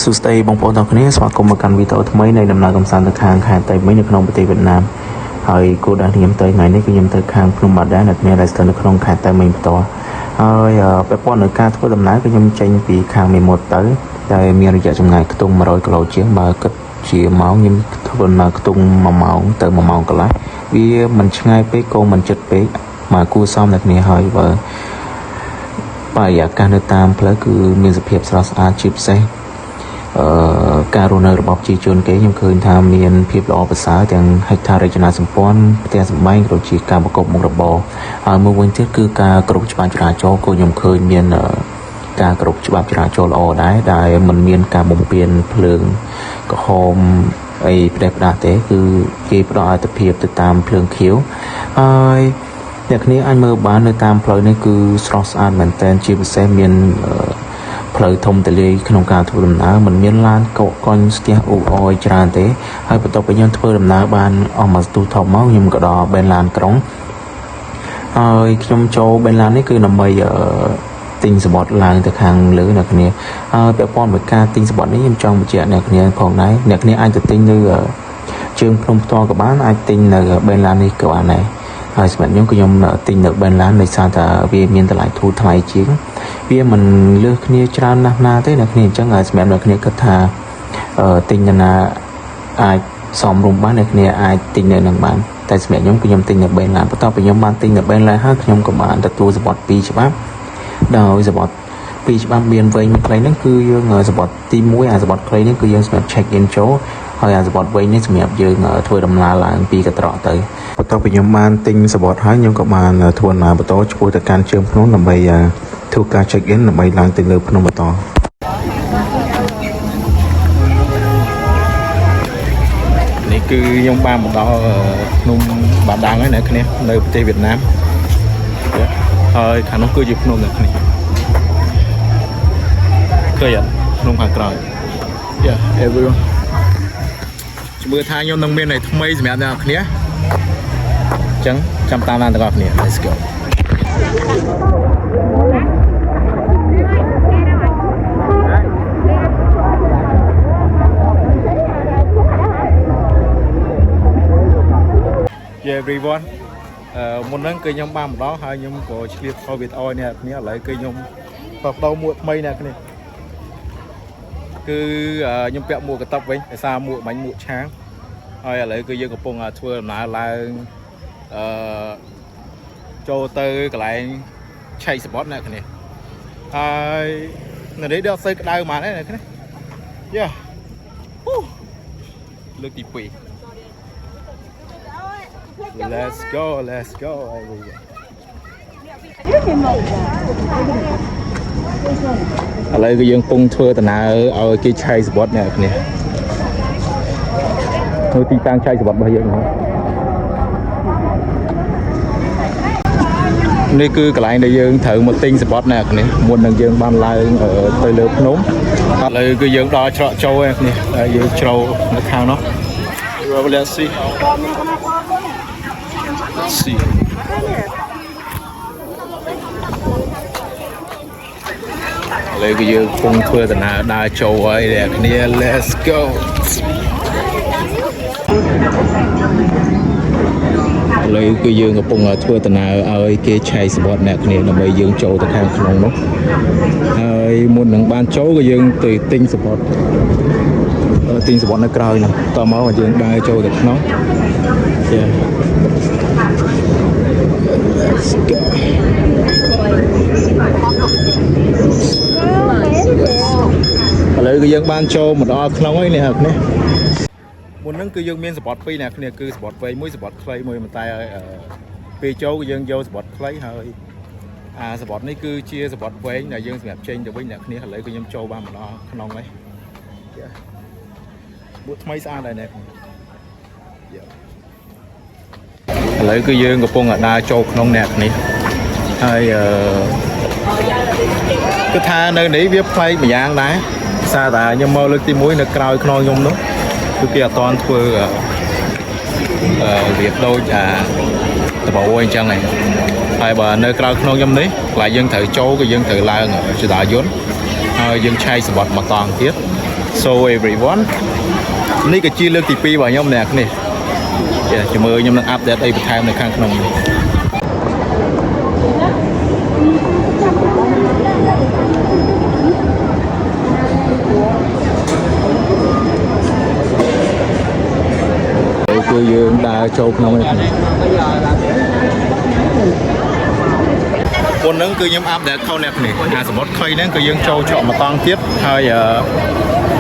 สุดท้ายบางปอนตอนนี้สมาคมการวิจัยทำไมในดำเนินการสั่งตะคางขายแต่ไม่ในขนมปฏิเวียดนามเฮ้ยกูได้ที่ยำเตยไงนี่ก็ยำเตยคางพนุ่มบาดได้หนักเนี่ยได้สถานขนมขายแต่ไม่ตัวเฮ้ยไปป้อนในการทั่วดำน้ำก็ยำใจปีคางไม่หมดเตยได้มีระยะจำไงกระตุ้งมาโรยกระโหลกเชี่ยมาก็เชี่ยเมาส์ยำทั่วมากระตุ้งมาเมาเตยมาเมากันละวิมันช่างไปโกมันจัดไปมากู้ซ้อมหนักเนี่ยเฮ้ยว่าไปอยากการเดินตามเพลคือมีสภาพสารสอาชิบเซ่การรุนแรงระบบจีจนเกยยังเคยทำเรียนเพียบล้อภาษาอย่างให้ทารจนาสมปอนแต่สมัยเราจีการประกอบมุงระบบเมื่อวันที่คือการกรุบฉบับจราจรก็ยังเคยเรียนการกรุบฉบับจราจรอได้มันเรียนการบ่มเปลี่ยนเพลิงก็โฮมไอ้ประเด็นประเด็นคือเก็บรอยตะเพียบติดตามเพลิงเขียวอย่างนี้อันเมื่อบ้านในตามเพลิงนี่คือสโตรสอาร์เหมือนแต่จีบเซมีนเพลย์ทมแต่เลยขนมการถูกดำน้ำมันมีล้านเกาะก้อนสเตียอุออยจานเตะให้ประตูไปยังเพื่อดำน้ำบ้านออกมาตูทอมเมาส์ยมกระดอเบนลานกรงขนมโจเบนลานนี่คือนำไปติงสปอร์ตลางแต่คางหรือนักเนี้ยแบบป้อนแบบการติงสปอร์ตนี่ยมจองไปเจ้านักเนี้ยของไหนนักเนี้ยอันจะติงในเชิงพรมตัวกับบ้านอันติงในเบนลานนี่กับอันไหนสมัยนี้ก็ยมติงในเบนลานในซาตาเวียมีนตลาดทูไทยจริงเบี้ยมันเลือกเนี้ยจานนาเต้นักเนี้ยจังไงสมัยนักเนี้ยก็ทาติงนาสอมรวมบ้านนักเนี้ยติงในหนังบ้านแต่สมัยนี้ก็ยมติงในเบนลานเพราะต้องไปยมบ้านติงในเบนลานห้ายมกับบ้านแต่ตัวสปอร์ตปีใช่ปะดาวสปอร์ตปีฉบับเบียนเวย์มีใครนั่นคือยังสปอร์ตทีมมวยสปอร์ตใครนั่นคือยังสมัยเช็คอินโชว์ហើយអាសបតវិញនេះសម្រាប់យើងធ្វើដំណើរឡើងពីកត្រកទៅបន្ទាប់ពីខ្ញុំបានទិញសបតហើយខ្ញុំក៏បានធ្វើដំណើរបន្តឆ្ពោះទៅកាន់ជើងភ្នំដើម្បីធ្វើការ check in ដើម្បីឡើងទៅលើភ្នំបន្តនេះគឺខ្ញុំបានមកដល់ភ្នំបាដាំងហើយអ្នកគ្នានៅប្រទេសវៀតណាមហើយខាងនោះគឺជាភ្នំអ្នកគ្នាឃើញអត់ភ្នំខាងក្រោយ Yeah everyoneមើលថាខ្ញុំនឹងមានថ្មីសម្រាប់អ្នកនរគ្នាអញ្ចឹងចាំតាមតាមទាំងអស់គ្នា Let's go everyone មុនហ្នឹងគឺខ្ញុំបានមកដល់ហើយខ្ញុំក៏ឆ្លៀតខលវីដេអូនេះអ្នកគ្នាឥឡូវគឺខ្ញុំបដោមួកថ្មីអ្នកគ្នាគឺខ្ញុំពាក់មួកកតុបវិញដោយសារមួកបាញ់មួកឆាងហើយឥឡូវគឺយើងកំពុងធ្វើដំណើរឡើងចូលទៅកន្លែងឆៃសបត់អ្នកគ្នាហើយនៅនេះដល់ស្អីក្តៅហ្មងអ្នកគ្នាយ៉ាលើកទី2 Let's go ឥឡូវគឺយើងកំពុងធ្វើដំណើរឲ្យគេឆៃសបត់អ្នកគ្នានៅទីតាំងឆៃសបត់របស់យើងនេះគឺកន្លែងដែលយើងត្រូវមកទិញសបត់អ្នកគ្នាមុននឹងយើងបានឡើងទៅលើភ្នំឥឡូវគឺយើងដល់ច្រកចូលអ្នកគ្នាហើយយើងជ្រៅនៅខាងនោះ Let's see เลยก็យើងកំពុងធ្វើដំណើរដើរចូលហើយអ្នកគ្នា Let's go ឥឡូវគឺយើងកំពុងធ្វើដំណើរឲ្យគេឆៃសបត់អ្នកគ្នាដើម្បីយើងចូលទៅខាងក្នុងនោះហើយមុននឹងបានចូលក៏យើងទៅទិញសបត់នៅក្រោយនោះតមកយើងដើរចូលទៅក្នុងឥឡូវគឺយើងបានចូលមកដល់ក្នុងហើយនេះមុនហ្នឹងគឺយើងមានសបត់ពីរអ្នកគ្នាគឺសបត់វែងមួយសបត់ខ្លីមួយតែពេលចូលគឺយើងយកសបត់ខ្លីហើយសបត់នេះគឺជាសបត់វែងដែលយើងសម្រាប់ចេញទៅវិញអ្នកគ្នាឥឡូវគឺខ្ញុំចូលបានមកដល់ក្នុងហើយបួតថ្មីស្អាតដែរអ្នកឥឡូវគឺយើងកំពុងដើរចូលក្នុងអ្នកនេះហើយគឺថានៅនេះវាប្លែកម្យ៉ាងដែរសារតែខ្ញុំមកលើកទី1នៅក្រោយខ្នងខ្ញុំនោះគឺគេអត់ទាន់ធ្វើវាដូចតបអញ្ចឹងហើយបើនៅក្រៅខ្នងខ្ញុំនេះកន្លែងយើងត្រូវចូលគឺយើងត្រូវឡើងចតាយន្តហើយយើងឆៃសបត់មកតង់ទៀត So everyone នេះក៏ជាលើកទី2របស់ខ្ញុំអ្នកនេះចាំមើលខ្ញុំនឹងអាប់ដេតអីបន្ថែមនៅខាងក្នុងនេះគឺយើងដើរចូលក្នុងនេះមុនហ្នឹងគឺខ្ញុំអាប់ដេតខុសអ្នកនេះអាសមុទ្រខ្លីហ្នឹងគឺយើងចូលច្រកមកតង់ទៀតហើយ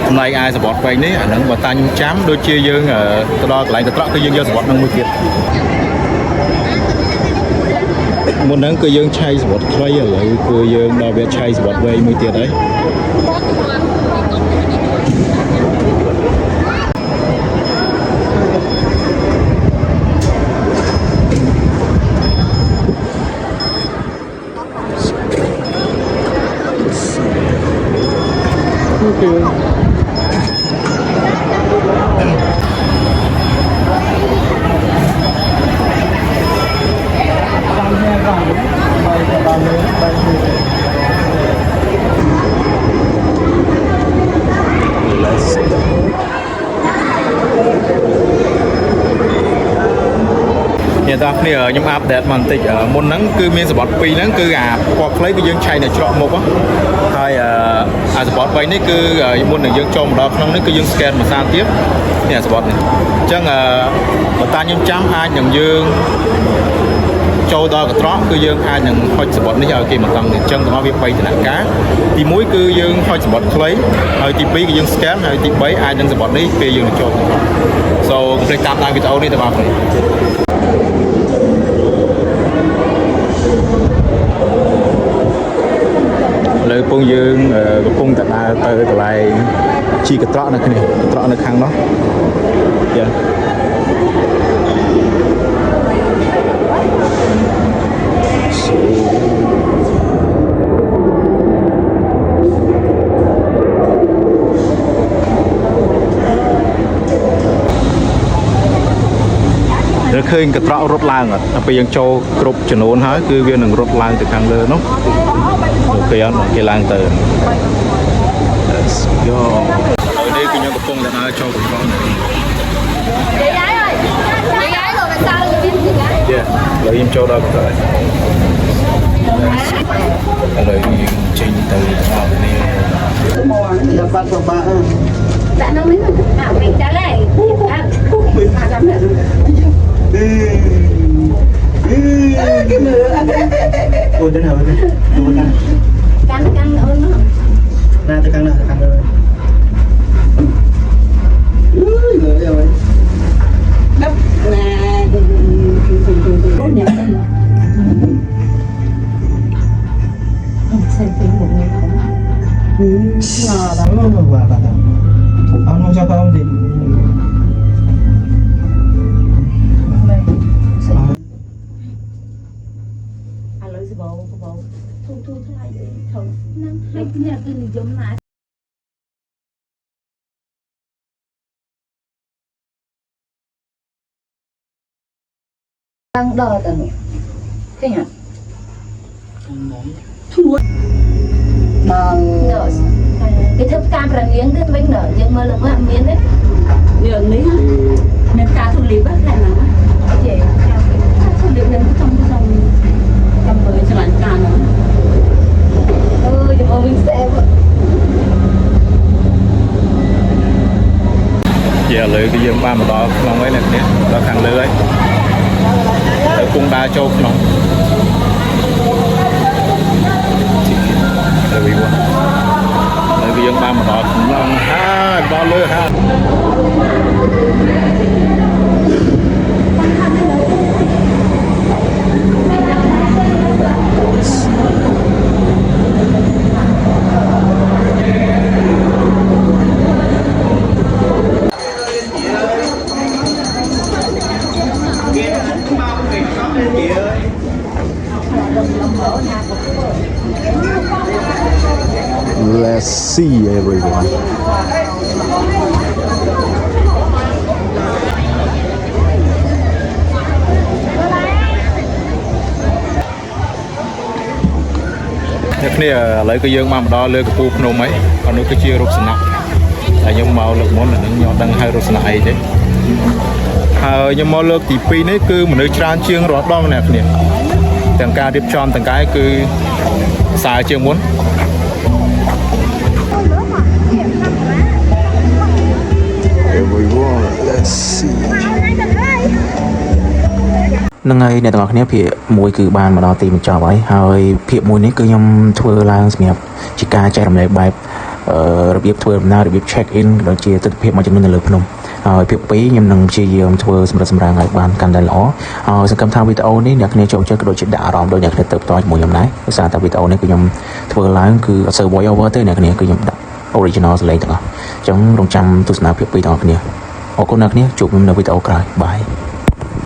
ចំណែកឯសមុទ្រវែងនេះអាហ្នឹងបើតាខ្ញុំចាំដូចជាយើងទៅដល់កន្លែងទៅត្រកគឺយើងយកសមុទ្រហ្នឹងមួយទៀតមុនហ្នឹងគឺយើងឆៃសមុទ្រខ្លីឥឡូវគឺយើងដល់វាឆៃសមុទ្រវែងមួយទៀតហើយអ្នកទាំងគ្នាខ្ញុំអាប់ដេតមកបន្តិចមុនហ្នឹងគឺមានសបត់2ហ្នឹងគឺអាពណ៌ខ្លីគឺយើងឆៃនៅច្រកមុខហើយអាសបត់3នេះគឺមុននឹងយើងចូលមកដល់ក្នុងនេះគឺយើង scan មួយសារទៀតនេះសបត់នេះអញ្ចឹងបើតាខ្ញុំចាំអាចនឹងយើងចូលដល់កត្រកគឺយើងអាចនឹងហុចសបត់នេះឲ្យគេមកតង់នេះអញ្ចឹងទាំងអស់វា3ដំណាក់កាលទី1គឺយើងហុចសបត់ខ្លីហើយទី2គឺយើង scan ហើយទី3អាចនឹងសបត់នេះពេលយើងចូលទៅ So កុំភ្លេចតាមដានវីដេអូនេះទៅបងប្អូនលើពងយើងកំពុងតែដើរទៅកន្លែងជីកត្រកនៅគ្នាកត្រកនៅខាងនោះយ៉ាឬឃើញកត្រករត់ឡើងដល់ពេលយើងចូលគ្រប់ចំនួនហើយគឺវានឹងរត់ឡើងទៅខាងលើនោះអូខេអត់គេឡើងទៅ Let's go ហើយនេះគឺខ្ញុំកំពុងតែដើរចូលកត្រកយាយអើយយាយលោកតាលើវិញយាយយ៉ាឥឡូវខ្ញុំចូលដល់កត្រកឥឡូវយើងចេញទៅដល់នេះមកនេះបាត់ទៅបាក់ដាក់នៅនេះអាវិញចាឡៃមិនចាំនេះcái mưa ôi đến hồi ôi căng ơi nó ra tới căng rồi người rồi đắp là có nhận xem phim một người không ngờ lắm luôn và ông không sao không thì đang đợi tận thế nhỉ cái thức cam là miếng cái bánh nở nhưng mà là một miếng đấy nhiều lý nên cá thu lý bắt lại là gì thu lý nên trong với cho bạn cá nữa nhưng mà mình sẽ giờ lưỡi cái dương ba mà đó lòng ấy là kia đó thằng lưỡi để cung đa châu nó để bị quá lưỡi cái dương ba mà đó lòng ha đó lưỡi ha Let's see everyone. Nhật này lấy cái dương mà đó lừa cái pu phnom ấy, còn nó cái chia rụp sẵn nặng. Tại ដល់លើកមុនអានឹងខ្ញុំដឹងហើយរសនាអីទេហើយខ្ញុំមកលើកទី2នេះគឺមនុស្សច្រើនជាងរាល់ដងអ្នកគ្នាទាំងការរៀបចំទាំងកាយគឺសើជាងមុន Everyone let's see នឹងហើយអ្នកទាំងអស់គ្នាភាគមួយគឺបានមកដល់ទីបញ្ចប់ហើយភាគមួយនេះគឺខ្ញុំធ្វើឡើងសម្រាប់ជាការចែករំលែកបែបរបៀបធ្វើដំណើររបៀប check in ដូចជាទស្សនវិជ្ជាមួយចំនួននៅលើភ្នំហើយភាគ2ខ្ញុំនឹងព្យាយាមធ្វើសម្រាប់សម្រាងឲ្យបានកាន់តែល្អហើយសង្ឃឹមថាវីដេអូនេះអ្នកគ្នាចូលចិត្តក៏ដូចជាដាក់អារម្មណ៍ដូចអ្នកគ្នាទៅបន្តជាមួយខ្ញុំដែរដោយសារតែវីដេអូនេះគឺខ្ញុំធ្វើឡើងគឺអត់សូវ voice over ទេអ្នកគ្នាគឺខ្ញុំដាក់ original សលេងទាំងអស់អញ្ចឹងរងចាំទស្សនាភាគ2ទាំងអស់គ្នាអរគុណអ្នកគ្នាជួបខ្ញុំនៅវីដេអូក្រោយបាយ